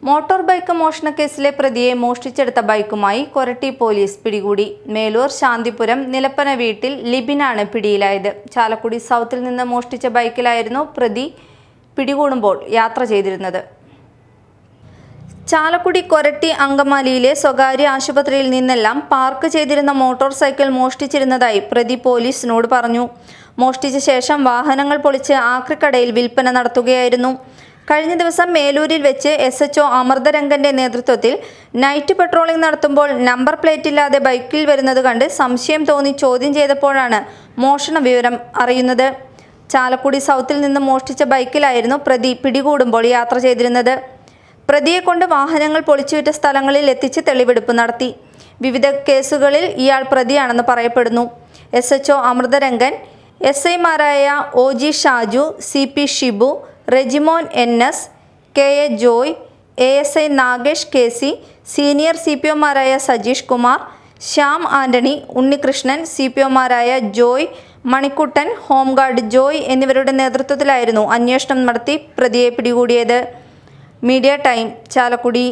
Motor bike മോഷണക്കേസിലെ പ്രതിയെ മോഷ്ടിച്ചെടുത്ത ബൈക്കുമായി Koratty police പിടികൂടി. മേലൂർ ശാന്തിപുരം നിലപ്പന വീട്ടിൽ ലിബിനാണ് പിടിയിലായത്. ചാലക്കുടി സൗത്തിൽ നിന്ന് മോഷ്ടിച്ച ബൈക്കിലായിരുന്നു പ്രതി പിടികൂടുമ്പോൾ യാത്ര ചെയ്തിരുന്നത്. ചാലക്കുടി കൊരട്ടി അങ്കമാലിയിലെ സ്വകാര്യ ആശുപത്രിയിൽ നിന്നെല്ലാം പാർക്ക് ചെയ്തിരുന്ന മോട്ടോർ സൈക്കിൾ മോഷ്ടിച്ചിരുന്നതായി പ്രതി പോലീസിനോട് പറഞ്ഞു. മോഷ്ടിച്ച ശേഷം വാഹനങ്ങൾ പൊളിച്ച് ആക്രിക്കടയിൽ വിൽപ്പന നടത്തുകയായിരുന്നു. കഴിഞ്ഞ ദിവസം മേലൂരിൽ വെച്ച് SHO അമൃതരംഗന്റെ നേതൃത്വത്തിൽ നൈറ്റ് പെട്രോളിംഗ് നടത്തുമ്പോൾ നമ്പർ പ്ലേറ്റ് ഇല്ലാതെ ബൈക്കിൽ വരുന്നത് കണ്ട് സംശയം തോന്നി ചോദ്യം ചെയ്തപ്പോഴാണ് മോഷണ വിവരം അറിയുന്നത്. ചാലക്കുടി സൗത്തിൽ നിന്ന് മോഷ്ടിച്ച ബൈക്കിലായിരുന്നു പ്രതി പിടികൂടുമ്പോൾ യാത്ര ചെയ്തിരുന്നത്. പ്രതിയെ കൊണ്ട് വാഹനങ്ങൾ പൊളിച്ചുവിറ്റ സ്ഥലങ്ങളിൽ എത്തിച്ച് തെളിവെടുപ്പ് നടത്തി. വിവിധ കേസുകളിൽ ഇയാൾ പ്രതിയാണെന്ന് പറയപ്പെടുന്നു. SHO അമൃതരംഗൻ, SI മാരായ OG Shaju, CP Shibu, Rejimon NS, KA Joy, ASI Nagesh KC, senior CPO മാരായ സജീഷ് കുമാർ, ശ്യാം ആന്റണി, ഉണ്ണികൃഷ്ണൻ, CPO മാരായ ജോയ്, മണിക്കുട്ടൻ, ഹോംഗാർഡ് ജോയ് എന്നിവരുടെ നേതൃത്വത്തിലായിരുന്നു അന്വേഷണം നടത്തി പ്രതിയെ പിടികൂടിയത്. Media time, Chalakudy.